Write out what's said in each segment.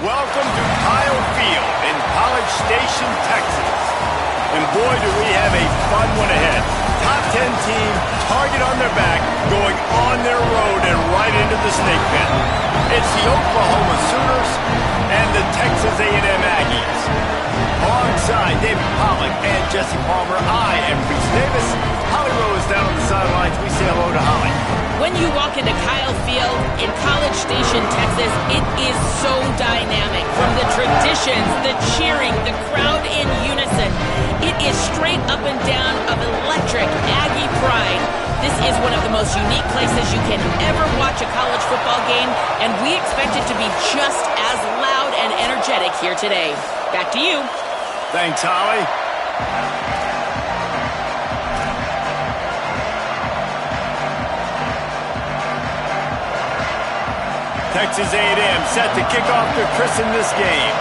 Welcome to Kyle Field in College Station, Texas. And boy, do we have a fun one ahead. Top 10 team, target on their back, going on their road and right into the snake pit. It's the Oklahoma Sooners and the Texas A&M Aggies. Alongside David Pollack and Jesse Palmer, I am Reese Davis. Holly Rowe is down on the sidelines. We say hello to Holly. When you walk into Kyle Field in College Station, Texas, it is so dynamic. From the traditions, the cheering, the crowd in unison, it is straight up and down of electric Aggie pride. This is one of the most unique places you can ever watch a college football game, and we expect it to be just as loud and energetic here today. Back to you. Thanks, Holly. Texas A&M set to kick off their christen this game.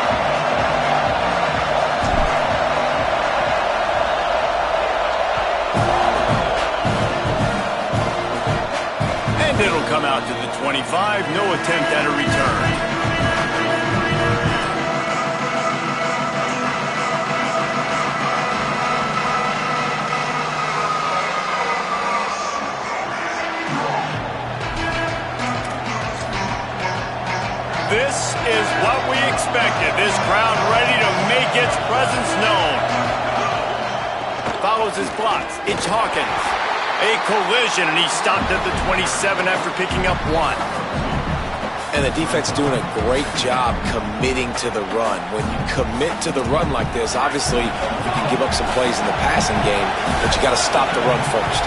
And it'll come out to the 25. No attempt at a return. This is what we expected. This crowd ready to make its presence known. Follows his blocks. It's Hawkins. A collision, and he stopped at the 27 after picking up one. And the defense doing a great job committing to the run. When you commit to the run like this, obviously you can give up some plays in the passing game, but you got to stop the run first.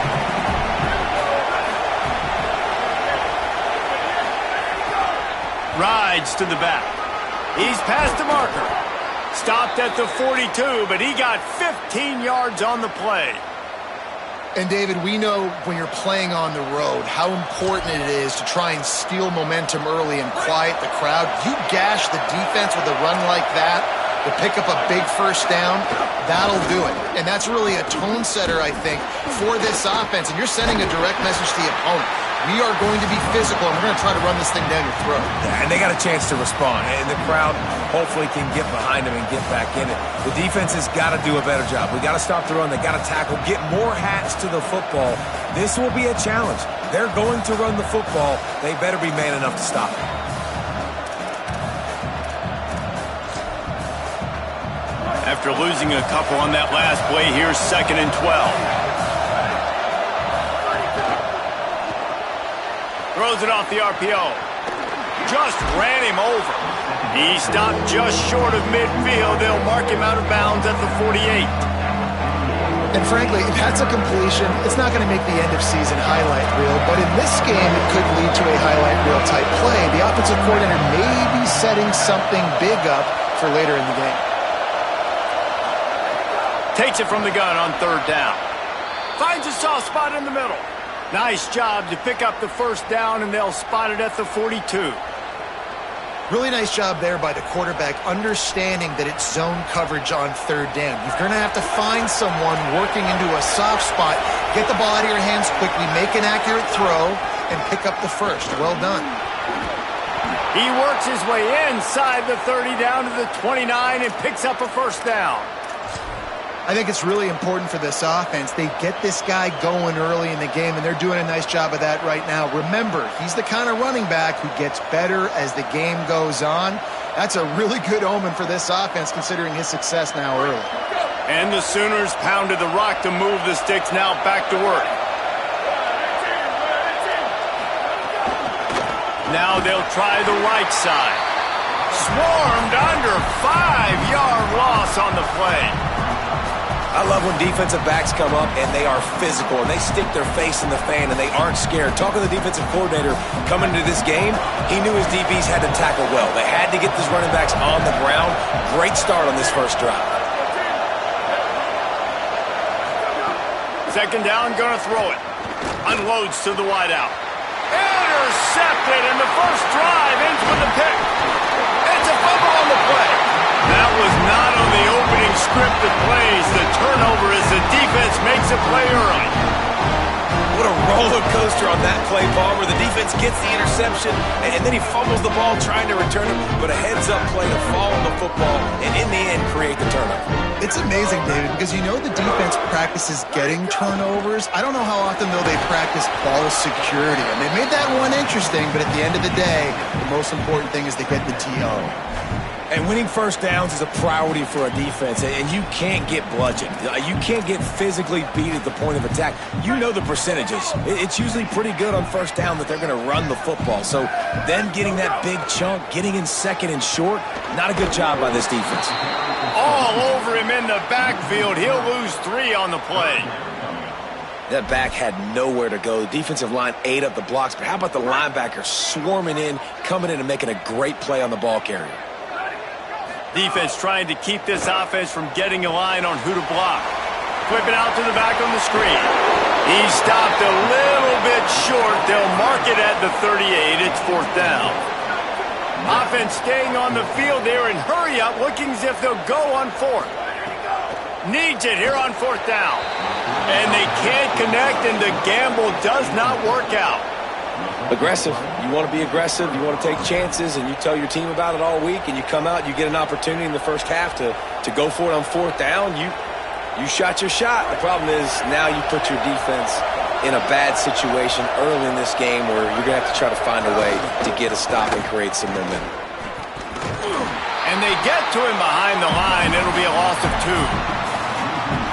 Rides to the back. He's past the marker. Stopped at the 42, but he got 15 yards on the play. And, David, we know when you're playing on the road how important it is to try and steal momentum early and quiet the crowd. You gash the defense with a run like that to pick up a big first down, that'll do it. And that's really a tone setter, I think, for this offense. And you're sending a direct message to the opponent. We are going to be physical, and we're going to try to run this thing down your throat. Yeah, and they got a chance to respond, and the crowd hopefully can get behind them and get back in it. The defense has got to do a better job. We got to stop the run. They got to tackle, get more hats to the football. This will be a challenge. They're going to run the football. They better be man enough to stop it. After losing a couple on that last play, here's 2nd and 12. Throws it off the RPO. Just ran him over. He stopped just short of midfield. They'll mark him out of bounds at the 48. And frankly, if that's a completion, it's not going to make the end of season highlight reel. But in this game, it could lead to a highlight reel type play. The offensive coordinator may be setting something big up for later in the game. Takes it from the gun on 3rd down. Finds a soft spot in the middle. Nice job to pick up the first down, and they'll spot it at the 42. Really nice job there by the quarterback, understanding that it's zone coverage on 3rd down. You're going to have to find someone working into a soft spot, get the ball out of your hands quickly, make an accurate throw, and pick up the first. Well done. He works his way inside the 30 down to the 29 and picks up a first down. I think it's really important for this offense. They get this guy going early in the game, and they're doing a nice job of that right now. Remember, he's the kind of running back who gets better as the game goes on. That's a really good omen for this offense, considering his success now early. And the Sooners pounded the rock to move the sticks, now back to work. Now they'll try the right side. Swarmed under, 5-yard loss on the play. I love when defensive backs come up and they are physical and they stick their face in the fan and they aren't scared. Talking to the defensive coordinator coming into this game, he knew his DBs had to tackle well. They had to get these running backs on the ground. Great start on this first drive. 2nd down, gonna throw it. Unloads to the wideout. Intercepted, and the first drive ends with a pick. It's a fumble on the play. That was not on the opening script of plays. The turnover as the defense makes a play early. What a roller coaster on that play, Palmer. The defense gets the interception, and then he fumbles the ball trying to return it, but a heads-up play to fall on the football, and in the end, create the turnover. It's amazing, David, because you know the defense practices getting turnovers. I don't know how often, though, they practice ball security. And they made that one interesting, but at the end of the day, the most important thing is to get the TO. And winning first downs is a priority for a defense, and you can't get bludgeoned. You can't get physically beat at the point of attack. You know the percentages. It's usually pretty good on first down that they're going to run the football. So then getting that big chunk, getting in second and short, not a good job by this defense. All over him in the backfield. He'll lose 3 on the play. That back had nowhere to go. The defensive line ate up the blocks, but how about the linebacker swarming in, coming in and making a great play on the ball carrier? Defense trying to keep this offense from getting a line on who to block. Flip it out to the back on the screen. He stopped a little bit short. They'll mark it at the 38. It's 4th down. Offense staying on the field there and hurry up, looking as if they'll go on 4th. Needs it here on 4th down. And they can't connect, and the gamble does not work out. Aggressive. You want to be aggressive. You want to take chances, and you tell your team about it all week, and you come out, you get an opportunity in the first half to go for it on 4th down. You shot your shot. The problem is now you put your defense in a bad situation early in this game where you're going to have to try to find a way to get a stop and create some momentum. And they get to him behind the line. It'll be a loss of 2.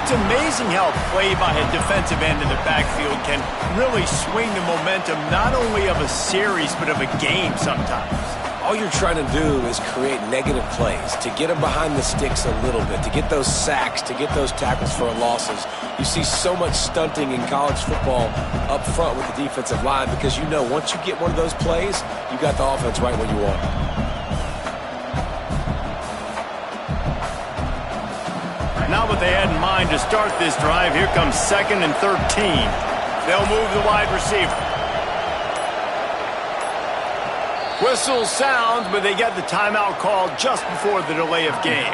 It's amazing how a play by a defensive end in the backfield can really swing the momentum not only of a series but of a game sometimes. All you're trying to do is create negative plays, to get them behind the sticks a little bit, to get those sacks, to get those tackles for losses. You see so much stunting in college football up front with the defensive line because you know once you get one of those plays, you got the offense right where you want it. Not what they had in mind to start this drive. Here comes 2nd and 13. They'll move the wide receiver. Whistle sounds, but they get the timeout called just before the delay of game.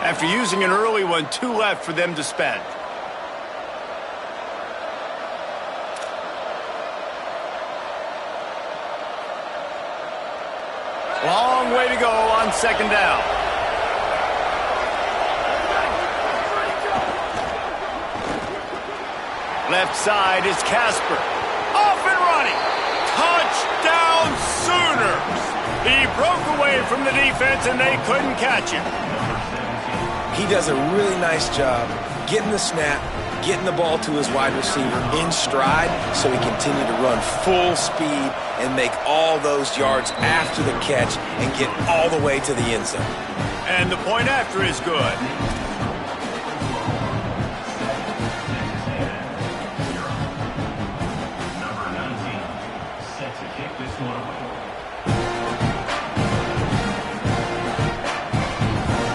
After using an early one, 2 left for them to spend. Long way to go on 2nd down. Left side is Casper. Off and running. Touchdown Sooners. He broke away from the defense and they couldn't catch him. He does a really nice job getting the snap, getting the ball to his wide receiver in stride so he continue to run full speed and make all those yards after the catch and get all the way to the end zone. And the point after is good.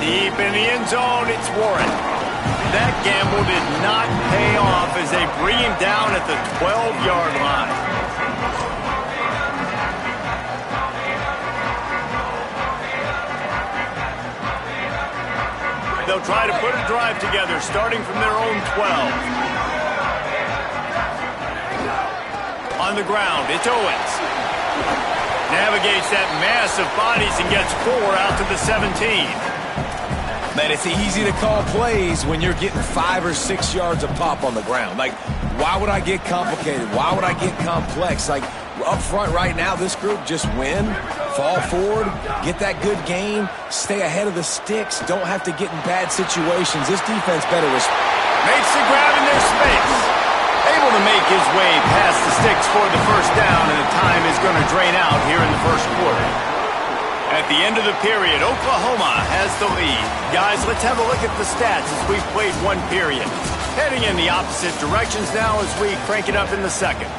Deep in the end zone, it's Warren. That gamble did not pay off as they bring him down at the 12-yard line. They'll try to put a drive together, starting from their own 12. On the ground, it's Owens. Navigates that mass of bodies and gets 4 out to the 17. Man, it's easy to call plays when you're getting 5 or 6 yards a pop on the ground. Like, why would I get complicated? Why would I get complex? Like, up front right now, this group just win, fall forward, get that good gain, stay ahead of the sticks, don't have to get in bad situations. This defense better makes the grab in their space. Able to make his way past the sticks for the first down, and the time is going to drain out here in the first quarter. At the end of the period, Oklahoma has the lead. Guys, let's have a look at the stats as we've played one period. Heading in the opposite directions now as we crank it up in the second.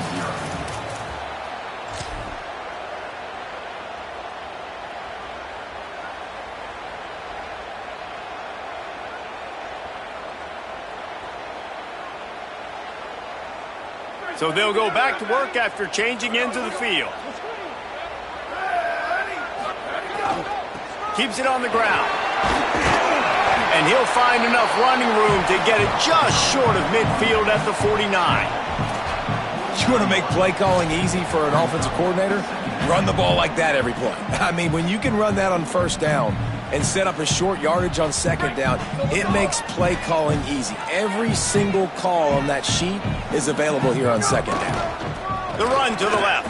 So they'll go back to work after changing into the field. Keeps it on the ground. And he'll find enough running room to get it just short of midfield at the 49. You want to make play calling easy for an offensive coordinator? Run the ball like that every play. I mean, when you can run that on first down and set up a short yardage on second down, it makes play calling easy. Every single call on that sheet is available here on second down. The run to the left.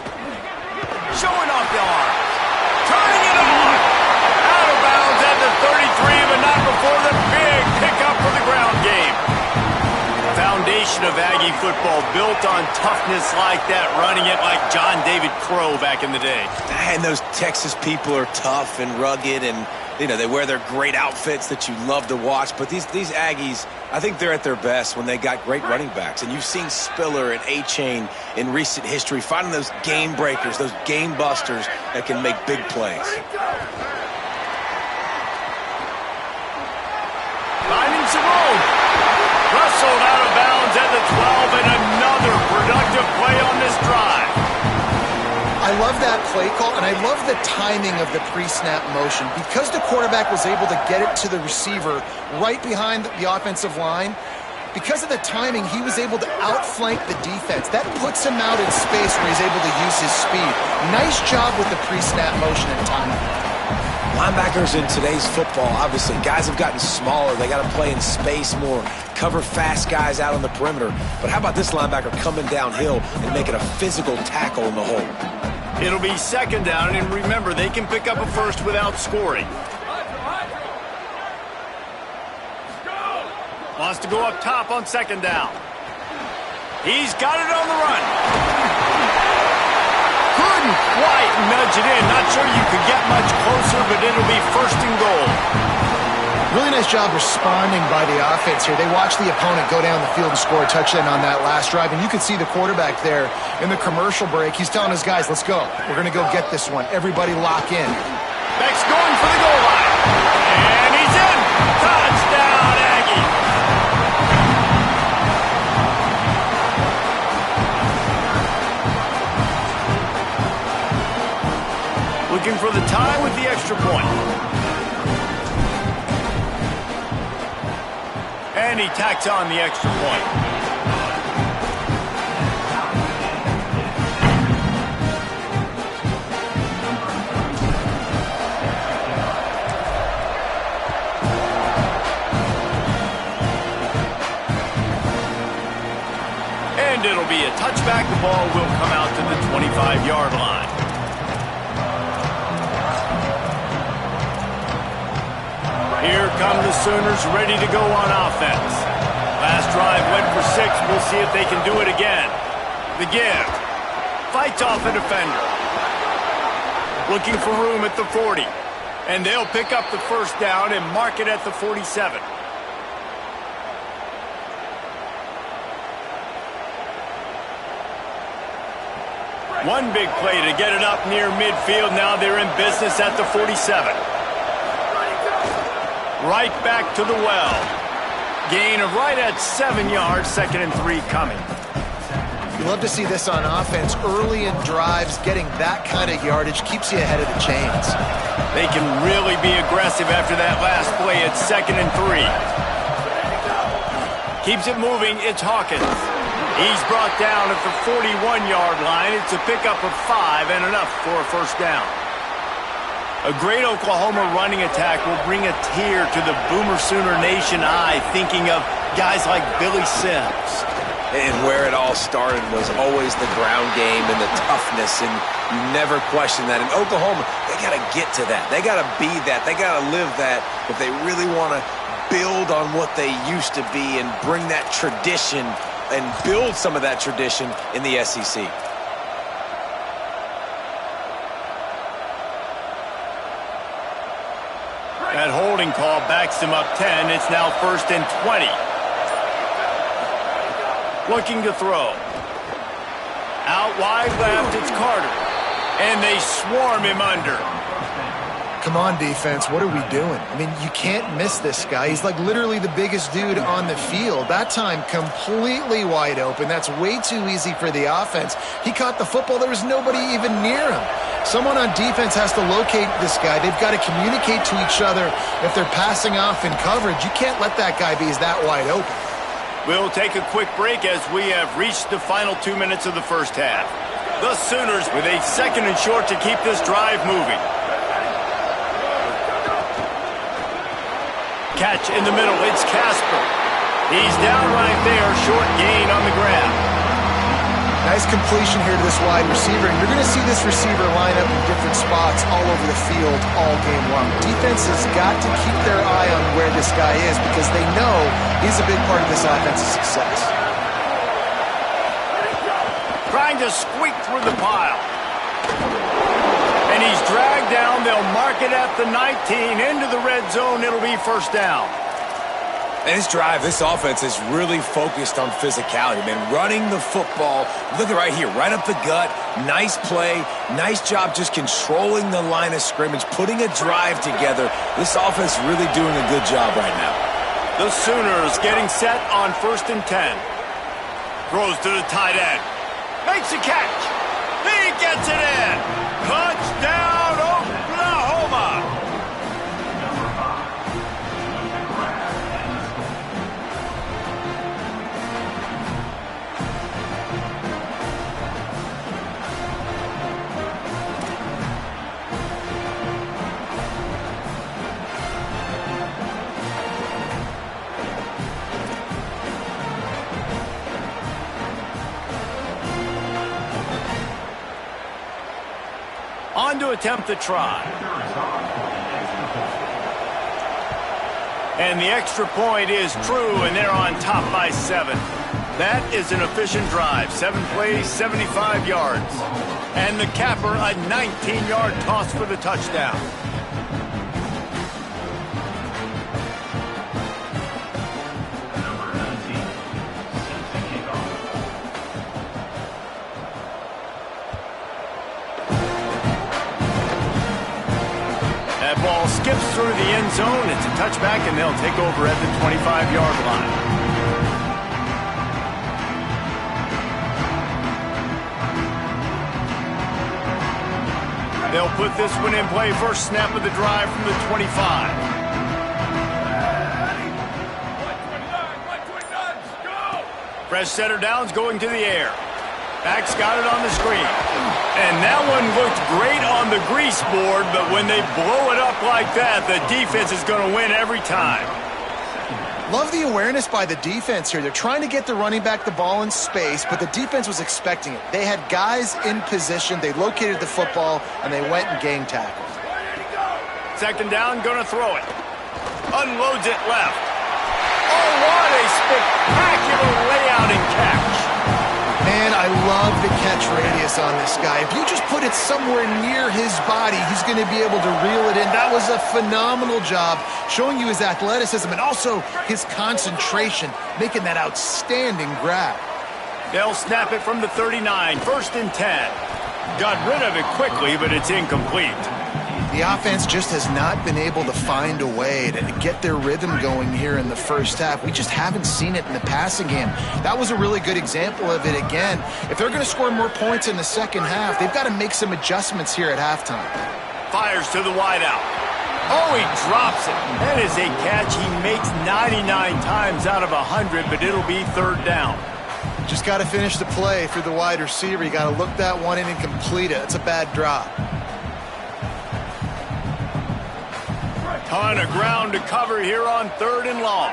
Showing off the arm. Turning it on. Out of bounds at the 33, but not before the big pickup for the ground game. Foundation of Aggie football built on toughness like that, running it like John David Crow back in the day. And those Texas people are tough and rugged, and you know, they wear their great outfits that you love to watch. But these Aggies, I think they're at their best when they got great running backs. And you've seen Spiller and A-Chain in recent history finding those game breakers, those game busters that can make big plays. Finding some room. Wrestled out of bounds at the 12, and another productive play on this drive. I love that play call, and I love the timing of the pre-snap motion. Because the quarterback was able to get it to the receiver right behind the offensive line, because of the timing, he was able to outflank the defense. That puts him out in space where he's able to use his speed. Nice job with the pre-snap motion and timing. Linebackers in today's football, obviously, guys have gotten smaller. They got to play in space more, cover fast guys out on the perimeter. But how about this linebacker coming downhill and making a physical tackle in the hole? It'll be second down, and remember, they can pick up a first without scoring. Wants to go up top on second down. He's got it on the run. Couldn't quite nudge it in. Not sure you could get much closer, but it'll be first and goal. Really nice job responding by the offense here. They watched the opponent go down the field and score a touchdown on that last drive, and you could see the quarterback there in the commercial break. He's telling his guys, let's go. We're going to go get this one. Everybody lock in. Beck's going for the goal line. And he's in. Touchdown, Aggie. Looking for the tie with the extra point. And he tacks on the extra point. And it'll be a touchback. The ball will come out to the 25-yard line. Here come the Sooners ready to go on offense. Last drive went for 6. We'll see if they can do it again. The give. Fights off a defender. Looking for room at the 40. And they'll pick up the first down and mark it at the 47. One big play to get it up near midfield. Now they're in business at the 47. Right back to the well. Gain of right at 7 yards, 2nd and 3 coming. You love to see this on offense. Early in drives, getting that kind of yardage keeps you ahead of the chains. They can really be aggressive after that last play at 2nd and 3. Keeps it moving, it's Hawkins. He's brought down at the 41-yard line. It's a pickup of 5 and enough for a first down. A great Oklahoma running attack will bring a tear to the Boomer Sooner Nation eye, thinking of guys like Billy Sims. And where it all started was always the ground game and the toughness, and you never question that. In Oklahoma, they got to get to that. They got to be that. They got to live that if they really want to build on what they used to be and bring that tradition and build some of that tradition in the SEC. That holding call backs him up 10. It's now 1st and 20. Looking to throw. Out wide left, it's Carter. And they swarm him under. Come on, defense. What are we doing? I mean, you can't miss this guy. He's like literally the biggest dude on the field. That time, completely wide open. That's way too easy for the offense. He caught the football. There was nobody even near him. Someone on defense has to locate this guy. They've got to communicate to each other if they're passing off in coverage. You can't let that guy be that wide open. We'll take a quick break as we have reached the final 2 minutes of the first half. The Sooners with a 2nd and short to keep this drive moving. Catch in the middle. It's Casper. He's down right there. Short gain on the grab. Nice completion here to this wide receiver. And you're going to see this receiver line up in different spots all over the field all game long. Defense has got to keep their eye on where this guy is because they know he's a big part of this offense's success. Trying to squeak through the pile. And he's dragged down. They'll mark it at the 19. Into the red zone. It'll be first down. And this drive, this offense is really focused on physicality, man. Running the football. Look at right here, right up the gut. Nice play. Nice job just controlling the line of scrimmage, putting a drive together. This offense really doing a good job right now. The Sooners getting set on 1st and 10. Throws to the tight end. Makes a catch. He gets it in. Touchdown, Oklahoma. On to attempt the try. And the extra point is true, and they're on top by 7. That is an efficient drive. 7 plays, 75 yards. And the capper, a 19-yard toss for the touchdown. Ball skips through the end zone. It's a touchback, and they'll take over at the 25-yard line. They'll put this one in play. First snap of the drive from the 25. Fresh setter downs going to the air. Backs got it on the screen. And that one looked great on the grease board, but when they blow it up like that, the defense is going to win every time. Love the awareness by the defense here. They're trying to get the running back the ball in space, but the defense was expecting it. They had guys in position. They located the football, and they went and gang tackled. 2nd down, going to throw it. Unloads it left. Oh, what a spectacular layout and catch. Man, I love the catch radius on this guy. If you just put it somewhere near his body, he's going to be able to reel it in. That was a phenomenal job, showing you his athleticism and also his concentration, making that outstanding grab. They'll snap it from the 39, 1st and 10. Got rid of it quickly, but it's incomplete. The offense just has not been able to find a way to get their rhythm going here in the first half. We just haven't seen it in the passing game. That was a really good example of it again. If they're going to score more points in the second half, they've got to make some adjustments here at halftime. Fires to the wideout. Oh, he drops it. That is a catch he makes 99 times out of 100, but it'll be 3rd down. Just got to finish the play through the wide receiver. You got to look that one in and complete it. It's a bad drop. Ton of ground to cover here on 3rd and long.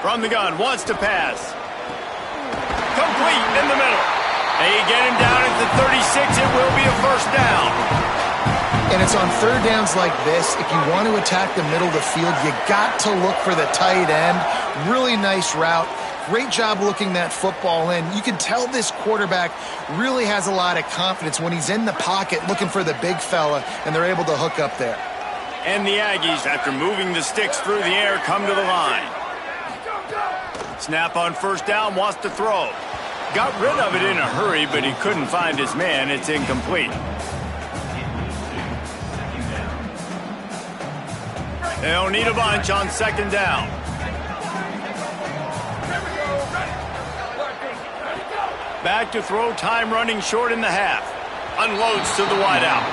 From the gun, wants to pass. Complete in the middle. They get him down at the 36. It will be a 1st down. And it's on 3rd downs like this. If you want to attack the middle of the field, you got to look for the tight end. Really nice route. Great job looking that football in. You can tell this quarterback really has a lot of confidence when he's in the pocket looking for the big fella, and they're able to hook up there. And the Aggies, after moving the sticks through the air, come to the line. Snap on 1st down, wants to throw. Got rid of it in a hurry, but he couldn't find his man. It's incomplete. They'll need a bunch on 2nd down. Back to throw, time running short in the half. Unloads to the wideout.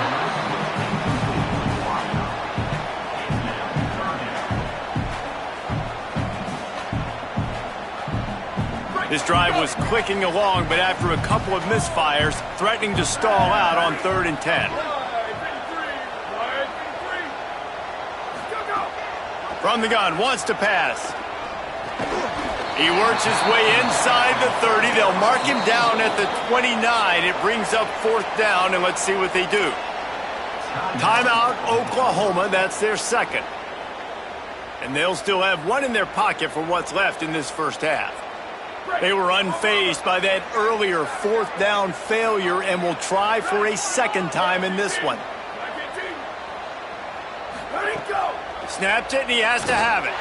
This drive was clicking along, but after a couple of misfires, threatening to stall out on 3rd and 10. From the gun, wants to pass. He works his way inside the 30. They'll mark him down at the 29. It brings up 4th down, and let's see what they do. Timeout, Oklahoma. That's their second. And they'll still have one in their pocket for what's left in this first half. They were unfazed by that earlier 4th down failure and will try for a second time in this one. Snapped it, and he has to have it.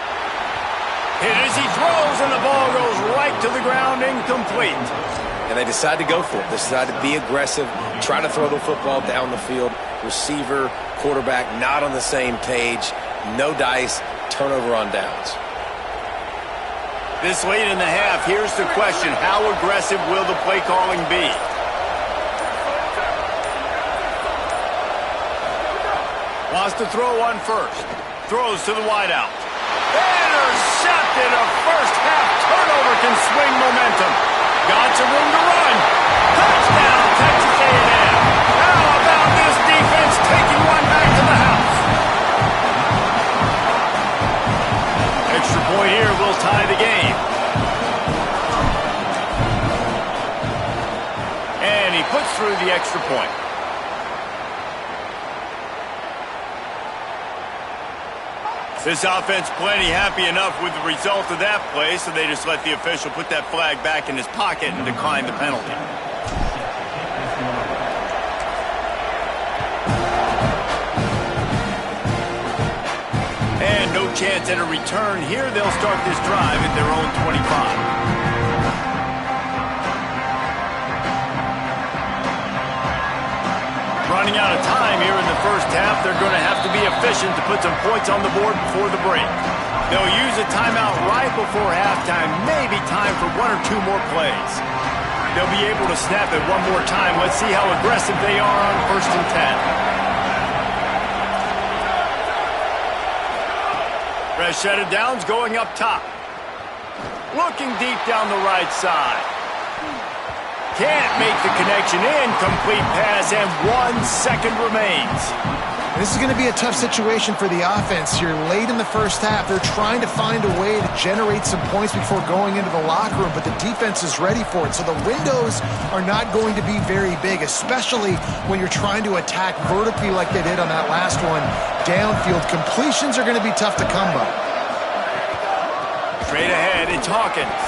Hit as he throws, and the ball goes right to the ground, incomplete. And they decide to go for it. They decide to be aggressive, try to throw the football down the field. Receiver, quarterback, not on the same page. No dice, turnover on downs. This late in the half, here's the question. How aggressive will the play calling be? Wants to throw on first. Throws to the wideout. Intercepted. A first-half turnover can swing momentum. Got some room to run. Touchdown, Texas A&M. How about this defense taking one back to the house? Extra point here will tie the game. And he puts through the extra point. This offense plenty happy enough with the result of that play, so they just let the official put that flag back in his pocket and decline the penalty. And no chance at a return here. They'll start this drive at their own 25. Running out of time here in the first half. They're going to have to be efficient to put some points on the board before the break. They'll use a timeout right before halftime, maybe time for 1 or 2 more plays. They'll be able to snap it one more time. Let's see how aggressive they are on 1st and 10. Fresh set of downs going up top. Looking deep down the right side. Can't make the connection. Incomplete pass, and 1 second remains. This is going to be a tough situation for the offense here. Late in the first half, they're trying to find a way to generate some points before going into the locker room, but the defense is ready for it. So the windows are not going to be very big, especially when you're trying to attack vertically like they did on that last one. Downfield completions are going to be tough to come by. Straight ahead, it's Hawkins.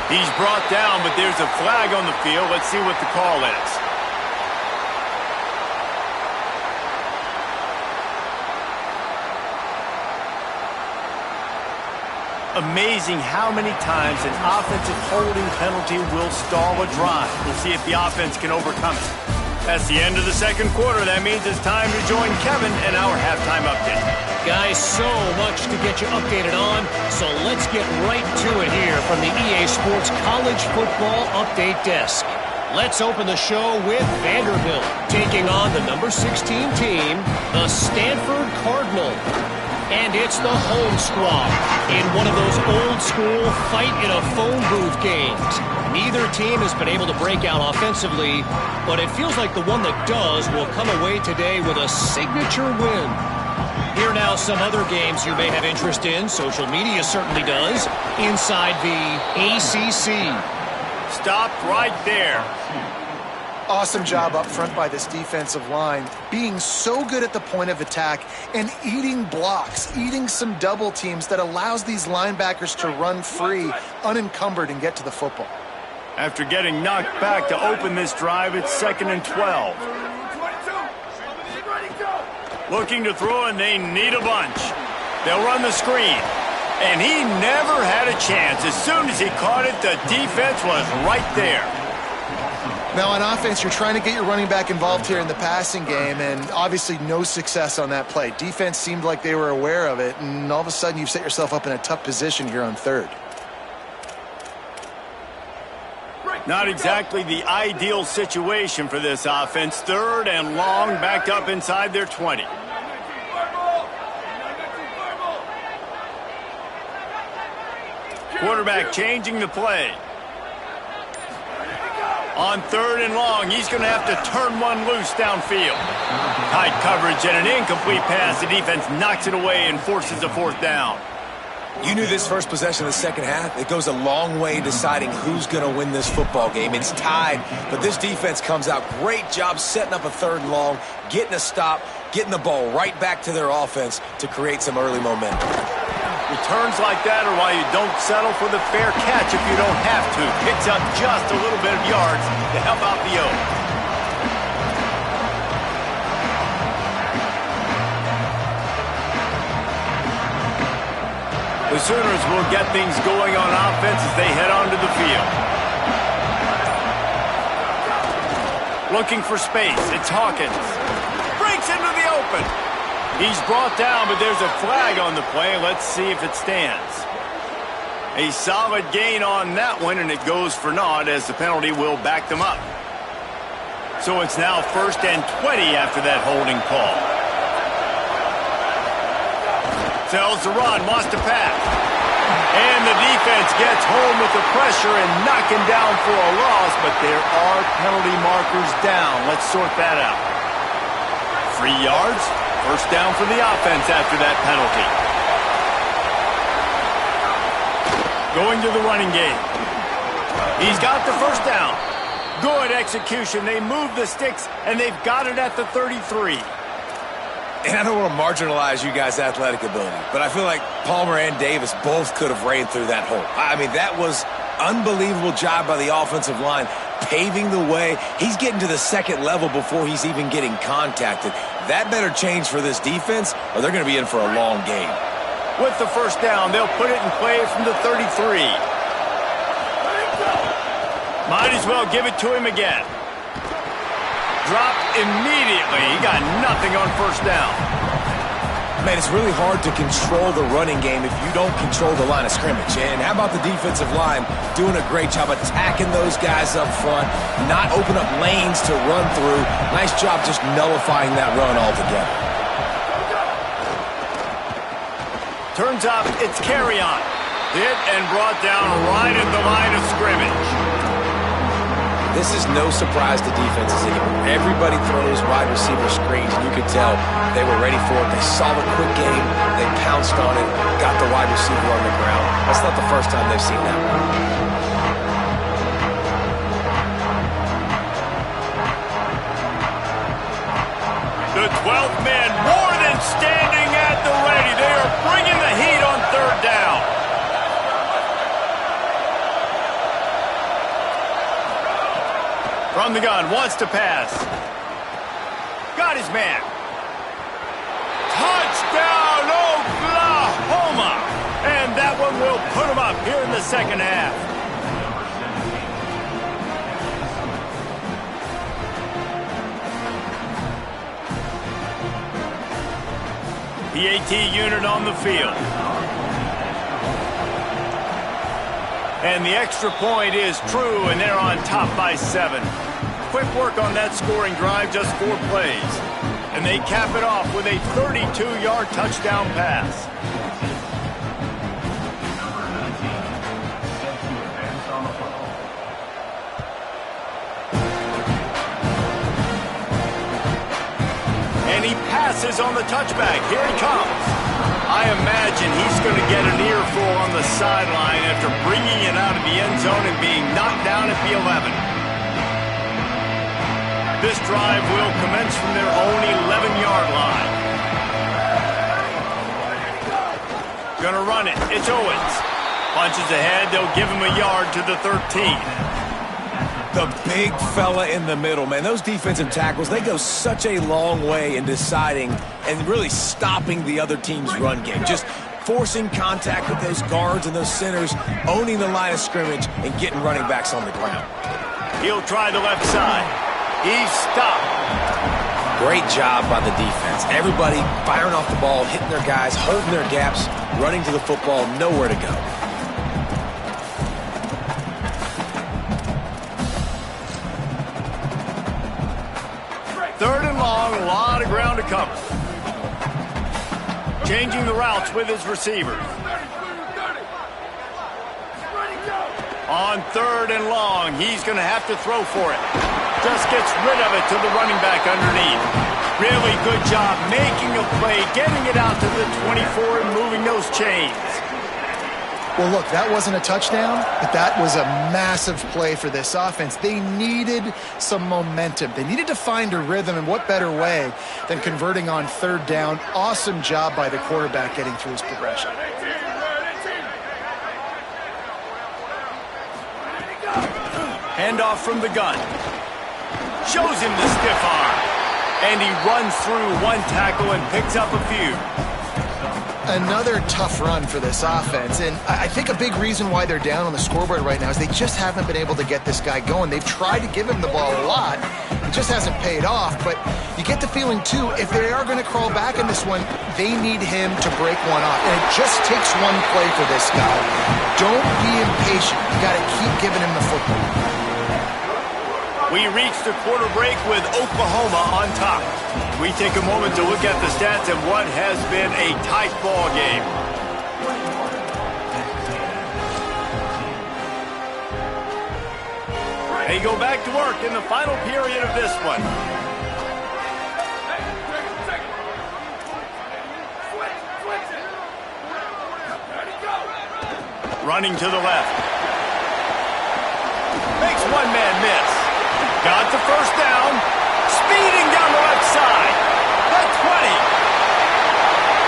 He's brought down, but there's a flag on the field. Let's see what the call is. Amazing how many times an offensive holding penalty will stall a drive. We'll see if the offense can overcome it. That's the end of the second quarter. That means it's time to join Kevin in our halftime update. Guys, so much to get you updated on, so let's get right to it here from the EA Sports College Football Update Desk. Let's open the show with Vanderbilt taking on the number 16 team, the Stanford Cardinal. And it's the home squad in one of those old-school fight-in-a-phone booth games. Neither team has been able to break out offensively, but it feels like the one that does will come away today with a signature win. Here now some other games you may have interest in. Social media certainly does. Inside the ACC. Stop right there. Awesome job up front by this defensive line, being so good at the point of attack and eating blocks, eating some double teams that allows these linebackers to run free, unencumbered, and get to the football. After getting knocked back to open this drive, it's 2nd and 12. Looking to throw, and they need a bunch. They'll run the screen. And he never had a chance. As soon as he caught it, the defense was right there. Now on offense, you're trying to get your running back involved here in the passing game, and obviously no success on that play. Defense seemed like they were aware of it, and all of a sudden you've set yourself up in a tough position here on 3rd. Not exactly the ideal situation for this offense. 3rd and long, backed up inside their 20. Quarterback changing the play. On 3rd and long, he's going to have to turn one loose downfield. Tight coverage and an incomplete pass. The defense knocks it away and forces a 4th down. You knew this first possession of the second half. It goes a long way deciding who's going to win this football game. It's tied, but this defense comes out. Great job setting up a 3rd and long, getting a stop, getting the ball right back to their offense to create some early momentum. Returns like that are why you don't settle for the fair catch if you don't have to. Picks up just a little bit of yards to help out the O. The Sooners will get things going on offense as they head onto the field. Looking for space. It's Hawkins. Breaks into the open. He's brought down, but there's a flag on the play. Let's see if it stands. A solid gain on that one, and it goes for naught as the penalty will back them up. So it's now 1st and 20 after that holding call. Tells the run, wants to pass. And the defense gets home with the pressure and knocking down for a loss, but there are penalty markers down. Let's sort that out. 3 yards. 1st down for the offense after that penalty. Going to the running game. He's got the 1st down. Good execution. They move the sticks, and they've got it at the 33. And I don't want to marginalize you guys' athletic ability, but I feel like Palmer and Davis both could have ran through that hole. I mean, that was unbelievable job by the offensive line, paving the way. He's getting to the 2nd level before he's even getting contacted. That better change for this defense, or they're going to be in for a long game. With the 1st down, they'll put it in play from the 33. Might as well give it to him again. Dropped immediately. He got nothing on 1st down. Man, it's really hard to control the running game if you don't control the line of scrimmage. And how about the defensive line doing a great job attacking those guys up front, not open up lanes to run through. Nice job just nullifying that run altogether. Turns out it's Carry-On. Hit and brought down right at the line of scrimmage. This is no surprise to defenses anymore. Everybody throws wide receiver screens, and you could tell they were ready for it. They saw the quick game. They pounced on it, got the wide receiver on the ground. That's not the first time they've seen that one. The 12th man more than standing at the ready. They are bringing the heat on 3rd down. From the gun, wants to pass. Got his man. Touchdown, Oklahoma! And that one will put him up here in the 2nd half. The AT unit on the field. And the extra point is true, and they're on top by 7. Quick work on that scoring drive, just 4 plays. And they cap it off with a 32-yard touchdown pass. And he passes on the touchback. Here he comes. I imagine he's going to get an earful on the sideline after bringing it out of the end zone and being knocked down at the 11. This drive will commence from their own 11-yard line. Gonna run it. It's Owens. Punches ahead. They'll give him a yard to the 13. The big fella in the middle, man. Those defensive tackles, they go such a long way in deciding and really stopping the other team's run game. Just forcing contact with those guards and those centers, owning the line of scrimmage, and getting running backs on the ground. He'll try the left side. He's stopped. Great job by the defense. Everybody firing off the ball, hitting their guys, holding their gaps, running to the football, nowhere to go. Third and long, a lot of ground to cover. Changing the routes with his receivers. On 3rd and long, he's going to have to throw for it. Just gets rid of it to the running back underneath. Really good job making a play, getting it out to the 24 and moving those chains. Well, look, that wasn't a touchdown, but that was a massive play for this offense. They needed some momentum. They needed to find a rhythm, and what better way than converting on 3rd down. Awesome job by the quarterback getting through his progression. Handoff from the gun. Shows him the stiff arm. And he runs through one tackle and picks up a few. Another tough run for this offense, and I think a big reason why they're down on the scoreboard right now is they just haven't been able to get this guy going. They've tried to give him the ball a lot. It just hasn't paid off, but you get the feeling, too, if they are going to crawl back in this one, they need him to break one off, and it just takes one play for this guy. Don't be impatient. You got to keep giving him the football. We reach the quarter break with Oklahoma on top. We take a moment to look at the stats of what has been a tight ball game. They go back to work in the final period of this one. Running to the left. Makes one man miss. Got the first down. Speeding down the right side. The 20.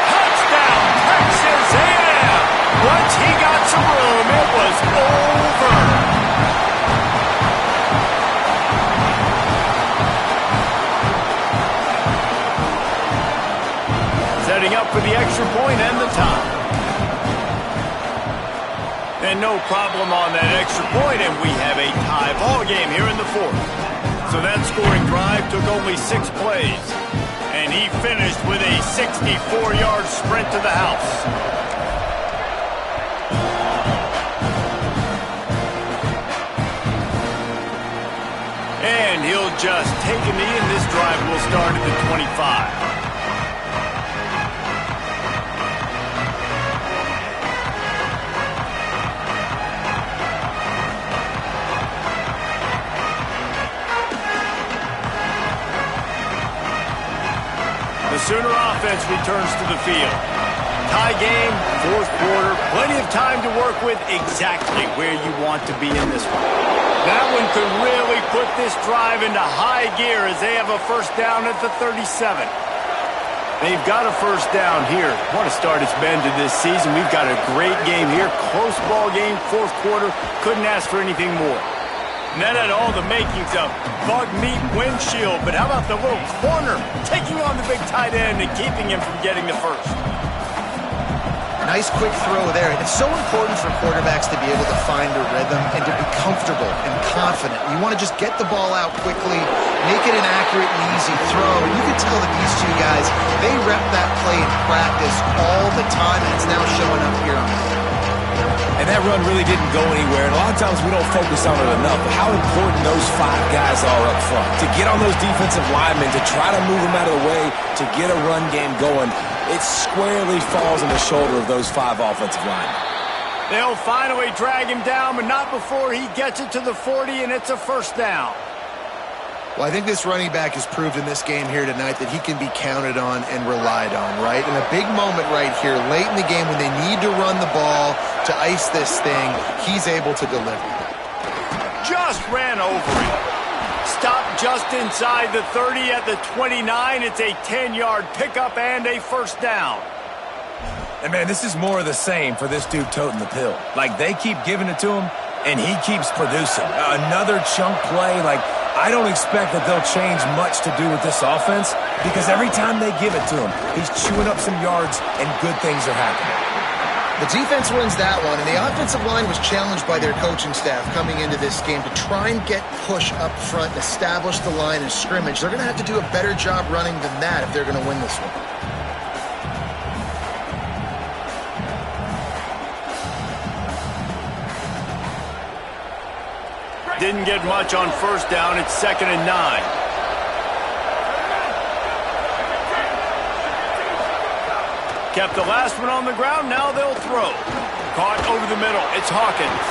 Touchdown, Texas A&M. Once he got some room, it was over. Setting up for the extra point and the tie. And no problem on that extra point, and we have a tie ball game here in the 4th. So that scoring drive took only 6 plays, and he finished with a 64-yard sprint to the house. And he'll just take a knee, and this drive will start at the 25. Sooner offense returns to the field. Tie game, 4th quarter, plenty of time to work with, exactly where you want to be in this one. That one could really put this drive into high gear as they have a first down at the 37. They've got a first down here. What a start it's been to this season. We've got a great game here. Close ball game, 4th quarter. Couldn't ask for anything more. And that had all the makings of bug meat windshield, but how about the little corner taking on the big tight end and keeping him from getting the first? Nice quick throw there. It's so important for quarterbacks to be able to find a rhythm and to be comfortable and confident. You want to just get the ball out quickly, make it an accurate and easy throw. And you can tell that these two guys, they rep that play in practice all the time, and it's now showing up here on the field. And that run really didn't go anywhere, and a lot of times we don't focus on it enough, but how important those 5 guys are up front. To get on those defensive linemen, to try to move them out of the way, to get a run game going, it squarely falls on the shoulder of those 5 offensive linemen. They'll finally drag him down, but not before he gets it to the 40, and it's a first down. Well, I think this running back has proved in this game here tonight that he can be counted on and relied on, right? In a big moment right here, late in the game when they need to run the ball to ice this thing, he's able to deliver. Just ran over him. Stopped just inside the 30 at the 29. It's a 10-yard pickup and a first down. And, man, this is more of the same for this dude toting the pill. Like, they keep giving it to him, and he keeps producing. Another chunk play, like, I don't expect that they'll change much to do with this offense because every time they give it to him, he's chewing up some yards and good things are happening. The defense wins that one, and the offensive line was challenged by their coaching staff coming into this game to try and get push up front and establish the line of scrimmage. They're going to have to do a better job running than that if they're going to win this one. Didn't get much on first down. It's 2nd and 9. Kept the last one on the ground. Now they'll throw. Caught over the middle. It's Hawkins.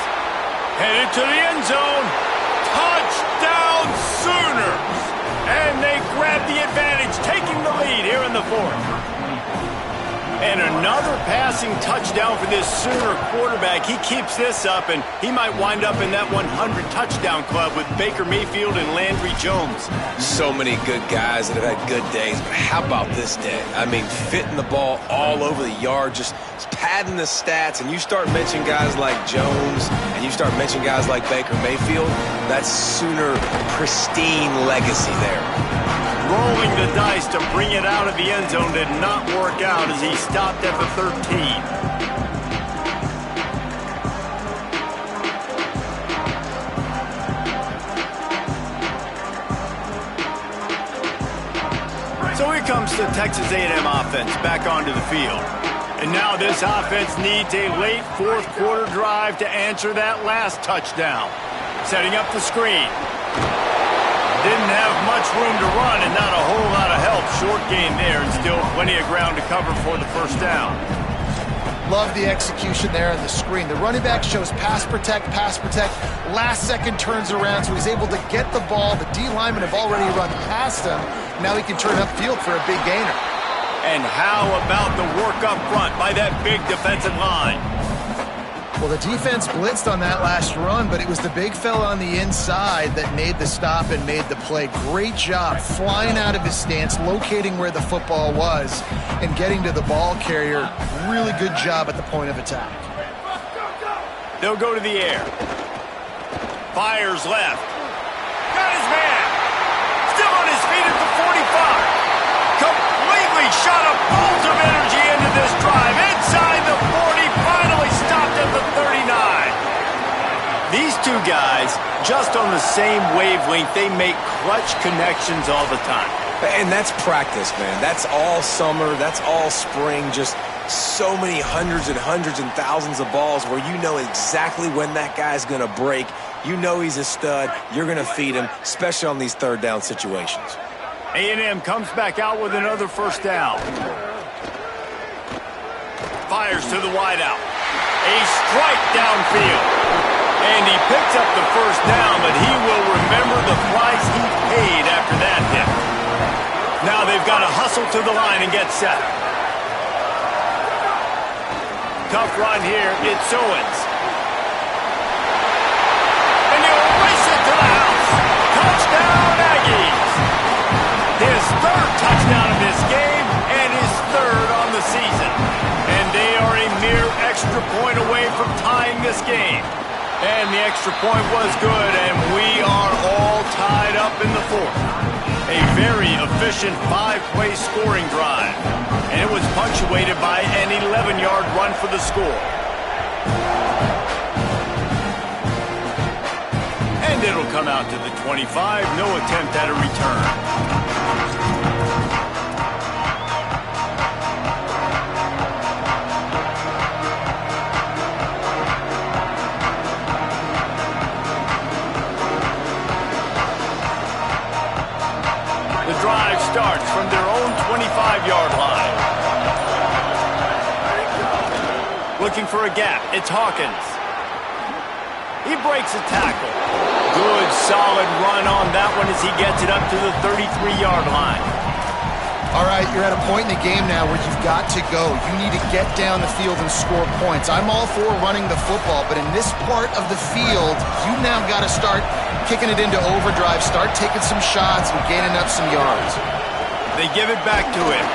Headed to the end zone. Touchdown Sooners! And they grab the advantage, taking the lead here in the fourth. And another passing touchdown for this Sooner quarterback. He keeps this up, and he might wind up in that 100 touchdown club with Baker Mayfield and Landry Jones. So many good guys that have had good days, but how about this day? I mean, fitting the ball all over the yard, just padding the stats, and you start mentioning guys like Jones, and you start mentioning guys like Baker Mayfield, that's Sooner pristine legacy there. Rolling the dice to bring it out of the end zone did not work out as he stopped at the 13. So here comes the Texas A&M offense back onto the field. And now this offense needs a late fourth quarter drive to answer that last touchdown. Setting up the screen. Didn't have much room to run and not a whole lot of help. Short gain there and still plenty of ground to cover for the first down. Love the execution there on the screen. The running back shows pass protect, last second turns around, so he's able to get the ball. The D linemen have already run past him. Now he can turn upfield for a big gainer. And how about the work up front by that big defensive line? Well, the defense blitzed on that last run, but it was the big fella on the inside that made the stop and made the play. Great job flying out of his stance, locating where the football was, and getting to the ball carrier. Really good job at the point of attack. They'll go to the air. Fires left. Got his man. Still on his feet at the 45. Completely shot a bolt of energy into this drive. Inside the 40, finally stopped at the 39. These two guys, just on the same wavelength, they make clutch connections all the time. And that's practice, man. That's all summer. That's all spring. Just so many hundreds and thousands of balls where you know exactly when that guy's going to break. You know he's a stud. You're going to feed him, especially on these third down situations. A&M comes back out with another first down. Fires to the wideout. A strike downfield. And he picks up the first down, but he will remember the price he paid after that hit. Now they've got to hustle to the line and get set. Tough run here. It's Owens. And he'll race it to the house. Touchdown, Aggies. His third touchdown of this game and his third on the season. And they are a mere extra point away from tying this game. And the extra point was good, and we are all tied up in the fourth. A very efficient 5-play scoring drive. And it was punctuated by an 11-yard run for the score. And it'll come out to the 25. No attempt at a return. Starts from their own 25-yard line. Looking for a gap. It's Hawkins. He breaks a tackle. Good, solid run on that one as he gets it up to the 33-yard line. All right, you're at a point in the game now where you've got to go. You need to get down the field and score points. I'm all for running the football, but in this part of the field, you now got to start kicking it into overdrive, start taking some shots and gaining up some yards. They give it back to him.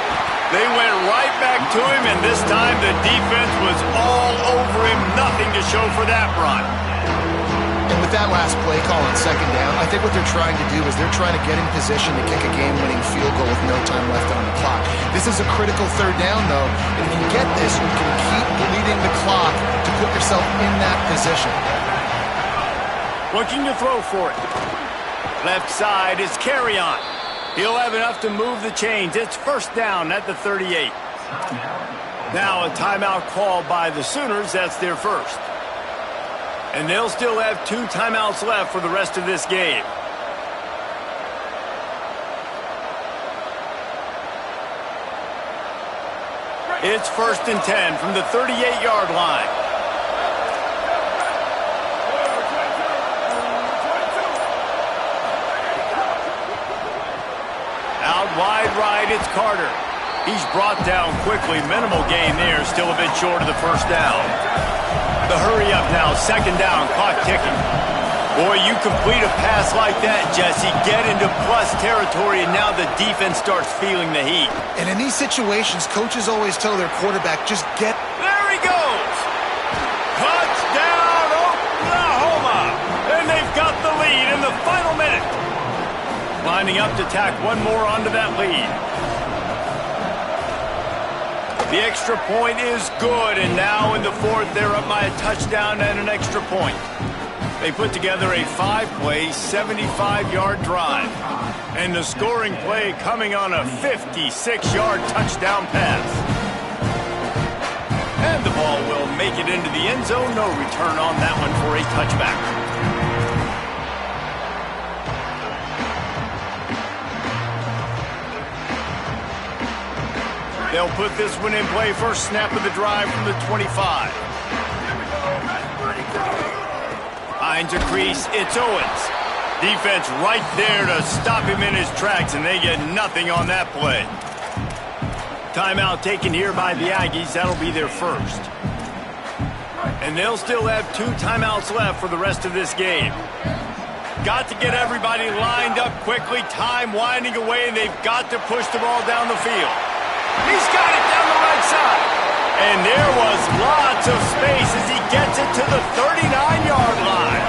They went right back to him, and this time the defense was all over him. Nothing to show for that run. And with that last play call on second down, I think what they're trying to do is they're trying to get in position to kick a game-winning field goal with no time left on the clock. This is a critical third down, though, and if you get this, you can keep bleeding the clock to put yourself in that position. Looking to throw for it. Left side is Carrion. He'll have enough to move the chains. It's first down at the 38. Now a timeout called by the Sooners. That's their first. And they'll still have 2 timeouts left for the rest of this game. It's first and 10 from the 38-yard line. right, it's Carter. He's brought down quickly. Minimal gain there, still a bit short of the first down. The hurry up now, second down, clock ticking. Boy, you complete a pass like that, Jesse, get into plus territory, and now the defense starts feeling the heat. And in these situations, coaches always tell their quarterback, just get... There he goes! Touchdown, Oklahoma! And they've got the lead in the final minute. Lining up to tack one more onto that lead. The extra point is good, and now in the fourth, they're up by a touchdown and an extra point. They put together a 5-play, 75-yard drive. And the scoring play coming on a 56-yard touchdown pass. And the ball will make it into the end zone. No return on that one for a touchback. They'll put this one in play. First snap of the drive from the 25. Finds a crease. It's Owens. Defense right there to stop him in his tracks, and they get nothing on that play. Timeout taken here by the Aggies. That'll be their first. And they'll still have 2 timeouts left for the rest of this game. Got to get everybody lined up quickly. Time winding away, and they've got to push the ball down the field. He's got it down the right side. And there was lots of space as he gets it to the 39-yard line.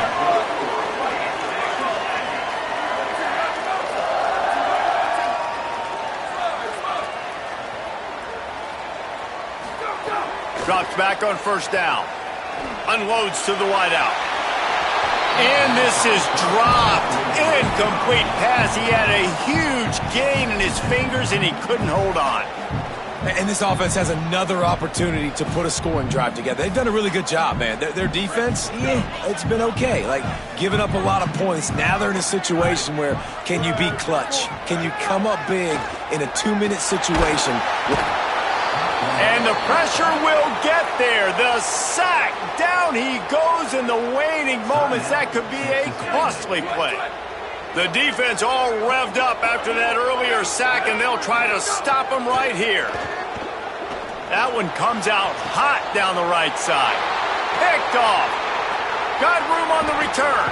Drops back on first down. Unloads to the wideout. And this is dropped. Incomplete pass. He had a huge gain in his fingers, and he couldn't hold on. And this offense has another opportunity to put a scoring drive together. They've done a really good job, man. Their defense, it's been okay. Like, giving up a lot of points. Now they're in a situation where can you be clutch? Can you come up big in a 2-minute situation? And the pressure will get there. The sack. Down he goes in the waning moments. That could be a costly play. The defense all revved up after that earlier sack, and they'll try to stop him right here. That one comes out hot down the right side. Picked off. Got room on the return.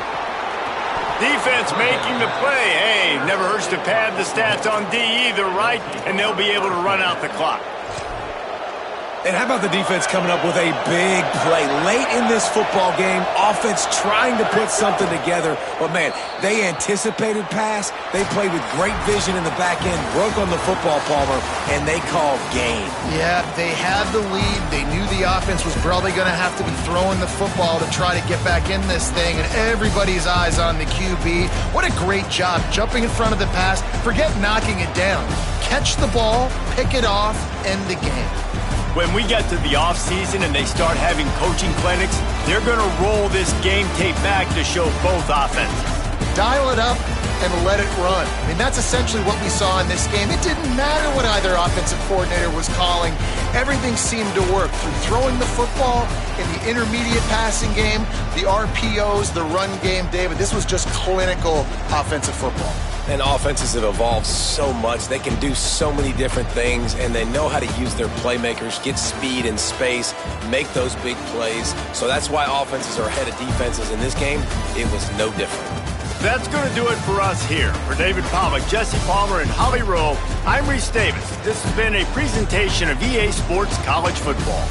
Defense making the play. Hey, never hurts to pad the stats on D either, right? And they'll be able to run out the clock. And how about the defense coming up with a big play late in this football game? Offense trying to put something together. But, man, they anticipated pass. They played with great vision in the back end, broke on the football, Palmer, and they called game. Yeah, they had the lead. They knew the offense was probably going to have to be throwing the football to try to get back in this thing, and everybody's eyes on the QB. What a great job jumping in front of the pass. Forget knocking it down. Catch the ball, pick it off, end the game. When we get to the offseason and they start having coaching clinics, they're going to roll this game tape back to show both offenses. Dial it up and let it run. I mean, that's essentially what we saw in this game. It didn't matter what either offensive coordinator was calling. Everything seemed to work through throwing the football in the intermediate passing game, the RPOs, the run game. David, this was just clinical offensive football. And offenses have evolved so much. They can do so many different things, and they know how to use their playmakers, get speed and space, make those big plays. So that's why offenses are ahead of defenses. In this game, it was no different. That's going to do it for us here. For David Pollack, Jesse Palmer, and Holly Rowe, I'm Reese Davis. This has been a presentation of EA Sports College Football.